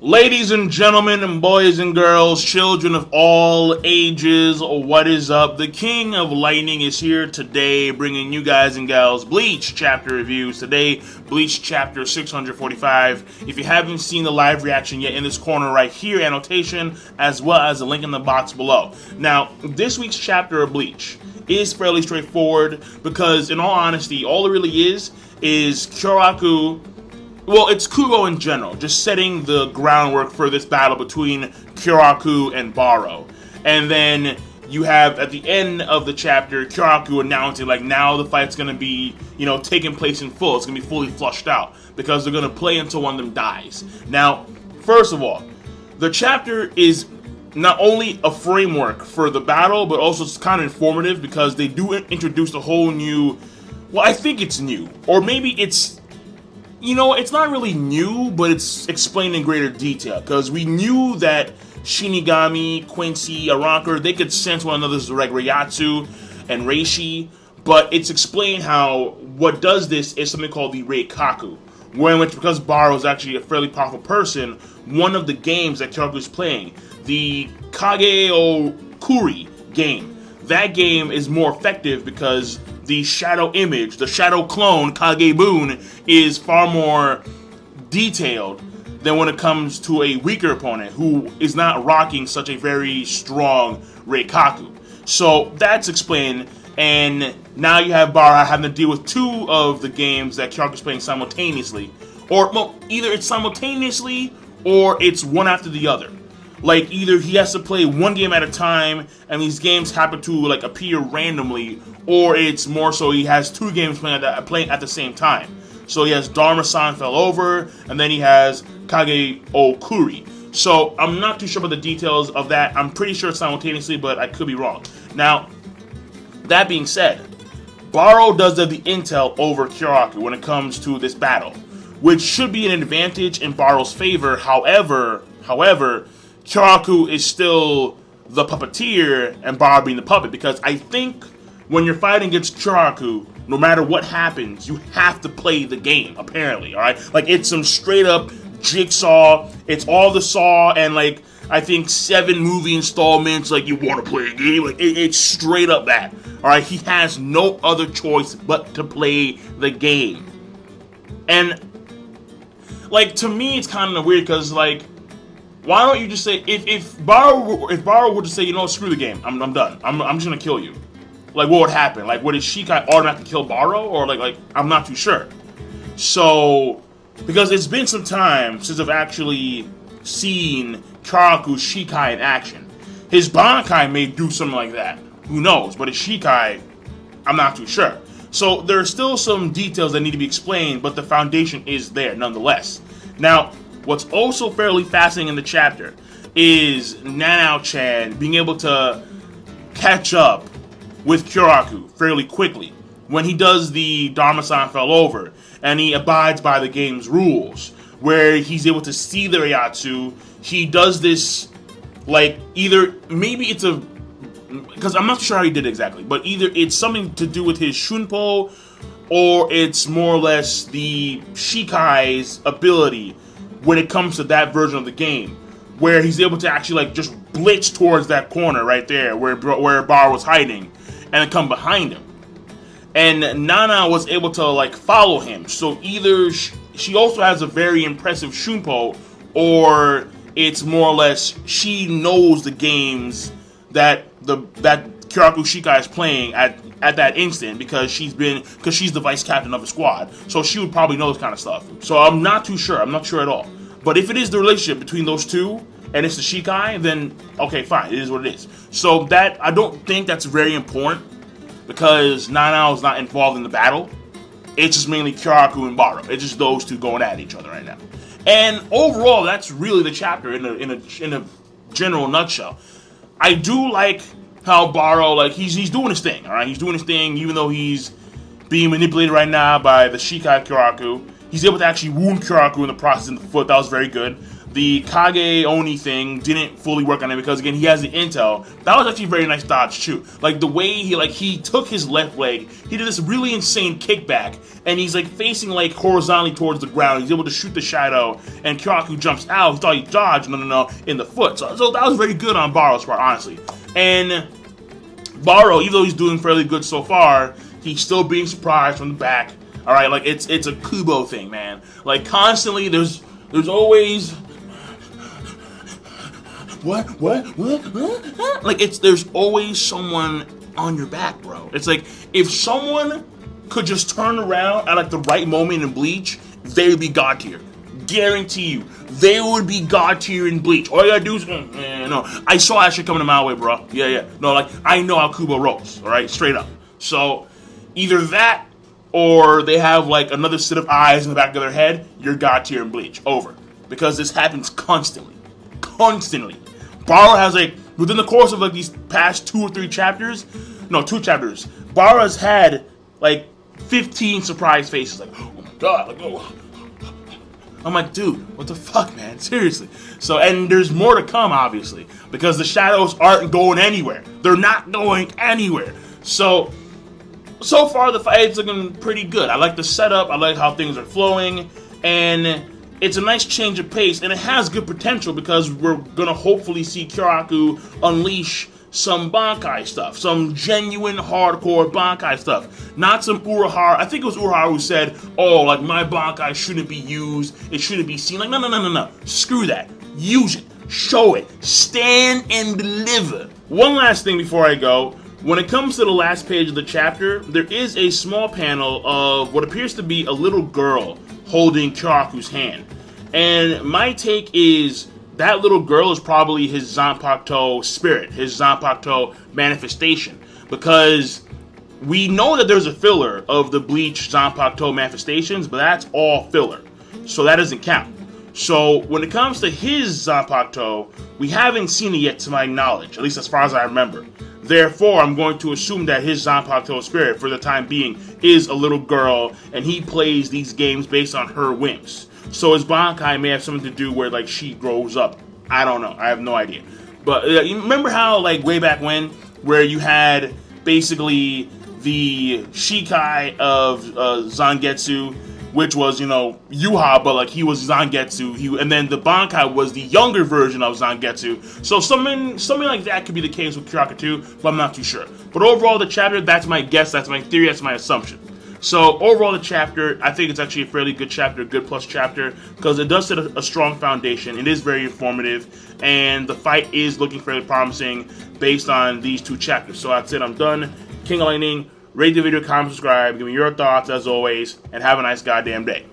Ladies and gentlemen and boys and girls, children of all ages, what is up? The King of Lightning is here today bringing you guys and gals Bleach chapter reviews. Today, Bleach chapter 645. If you haven't seen the live reaction yet, in this corner right here, annotation, as well as a link in the box below. Now, this week's chapter of Bleach is fairly straightforward because, in all honesty, all it really is Kyoraku. Well, it's Kuro in general, just setting the groundwork for this battle between Kyoraku and Barou. And then you have, at the end of the chapter, Kyoraku announcing, like, now the fight's going to be, taking place in full. It's going to be fully flushed out, because they're going to play until one of them dies. Now, first of all, the chapter is not only a framework for the battle, but also it's kind of informative, because they do introduce a whole new, well, I think it's new, or maybe it's, it's not really new, but it's explained in greater detail, because we knew that Shinigami, Quincy, Arrancar, they could sense one another's like Reiatsu and Reishi, but it's explained how what does this is something called the Reikaku, which, because Barou is actually a fairly powerful person, one of the games that Kyoraku is playing, the Kage-o-Kuri game, that game is more effective because the shadow image, the shadow clone, Kage-bun, is far more detailed than when it comes to a weaker opponent who is not rocking such a very strong Reikaku. So that's explained, and now you have Barou having to deal with two of the games that Kyoraku is playing simultaneously. Or, well, either it's simultaneously or it's one after the other. Like, either he has to play one game at a time, and these games happen to, like, appear randomly, or it's more so he has two games playing at the same time. So he has Dharma-san Fell Over, and then he has Kage-o-Kuri. So I'm not too sure about the details of that. I'm pretty sure it's simultaneously, but I could be wrong. Now, that being said, Barou does have the intel over Kyoraku when it comes to this battle, which should be an advantage in Barou's favor. However, Kyoraku is still the puppeteer and Barou being the puppet, because I think when you're fighting against Kyoraku, no matter what happens, you have to play the game, apparently, alright? Like, it's some straight up Jigsaw, it's all the Saw, and like, I think 7 movie installments, like, you want to play a game, like, it's straight up that, alright? He has no other choice but to play the game. And, like, to me, it's kind of weird, because, like, why don't you just say, if Barou were to say, screw the game, I'm done. I'm just gonna kill you. Like, what would happen? Like, would his Shikai automatically kill Barou? Or like I'm not too sure. So, because it's been some time since I've actually seen Kyoraku's Shikai in action. His Bankai may do something like that. Who knows? But his Shikai, I'm not too sure. So, there are still some details that need to be explained, but the foundation is there nonetheless. Now, what's also fairly fascinating in the chapter is Nanao-chan being able to catch up with Kyoraku fairly quickly when he does the Dharma-san Fell Over, and he abides by the game's rules, where he's able to see the Reiatsu. He does this, like, either, maybe it's a, because I'm not sure how he did it exactly, but either it's something to do with his Shunpo, or it's more or less the Shikai's ability when it comes to that version of the game, where he's able to actually, like, just blitz towards that corner right there where Barou was hiding, and then come behind him. And Nana was able to, like, follow him. So either she also has a very impressive Shunpo, or it's more or less she knows the games that Kyoraku Shikai is playing at that instant, because she's the vice captain of the squad. So she would probably know this kind of stuff. So I'm not too sure. I'm not sure at all. But if it is the relationship between those two, and it's the Shikai, then okay, fine. It is what it is. So that, I don't think that's very important, because Nanao is not involved in the battle. It's just mainly Kyoraku and Barou. It's just those two going at each other right now. And overall, that's really the chapter in a general nutshell. I do like how Barou, like, he's doing his thing, alright? He's doing his thing, even though he's being manipulated right now by the Shikai Kyoraku. He's able to actually wound Kyoraku in the process in the foot. That was very good. the Kage Oni thing didn't fully work on him because, again, he has the intel. That was actually a very nice dodge too. Like the way he took his left leg, he did this really insane kickback, and he's like facing like horizontally towards the ground. He's able to shoot the shadow, and Kyoraku jumps out. He thought he dodged, no, in the foot. So that was very good on Baro's part, honestly. And Baro, even though he's doing fairly good so far, he's still being surprised from the back. All right, like it's a Kubo thing, man. Like constantly, there's always what? Like there's always someone on your back, bro. It's like if someone could just turn around at like the right moment in Bleach, they would be God tier. Guarantee you, they would be God tier in Bleach. All you gotta do is, no. I saw that shit coming to my way, bro. Yeah. No, like I know how Kubo rolls. All right, straight up. So either that, or they have like another set of eyes in the back of their head. You're God tier in Bleach. Over. Because this happens constantly. Baro has like, within the course of like these past 2 or 3 chapters, no, 2 chapters, Baro has had like 15 surprise faces. Like, oh my god, like, oh. I'm like, dude, what the fuck, man? Seriously. So, and there's more to come, obviously, because the shadows aren't going anywhere. They're not going anywhere. So far the fight's looking pretty good. I like the setup. I like how things are flowing, and it's a nice change of pace, and it has good potential because we're gonna hopefully see Kyoraku unleash some Bankai stuff, some genuine hardcore Bankai stuff, not some Urahara. I think it was Urahara who said, "Oh, like my Bankai shouldn't be used. It shouldn't be seen." Like, no. Screw that. Use it. Show it. Stand and deliver. One last thing before I go. When it comes to the last page of the chapter, there is a small panel of what appears to be a little girl holding Kyoraku's hand. And my take is that little girl is probably his Zanpakuto spirit, his Zanpakuto manifestation. Because we know that there's a filler of the Bleach Zanpakuto manifestations, but that's all filler. So that doesn't count. So when it comes to his Zanpakuto, we haven't seen it yet to my knowledge, at least as far as I remember. Therefore, I'm going to assume that his Zanpakuto spirit, for the time being, is a little girl, and he plays these games based on her whims. So his Bankai may have something to do where, like, she grows up. I don't know. I have no idea. But you remember how, like, way back when, where you had basically the Shikai of Zangetsu, which was, Yuha, but like he was Zangetsu. And then the Bankai was the younger version of Zangetsu. So something like that could be the case with Kyoraku too, but I'm not too sure. But overall, the chapter, that's my guess, that's my theory, that's my assumption. So overall, the chapter, I think it's actually a fairly good chapter, good plus chapter, because it does set a strong foundation. It is very informative, and the fight is looking fairly promising based on these 2 chapters. So that's it. I'm done. King of Lightning. Rate the video, comment, subscribe, give me your thoughts as always, and have a nice goddamn day.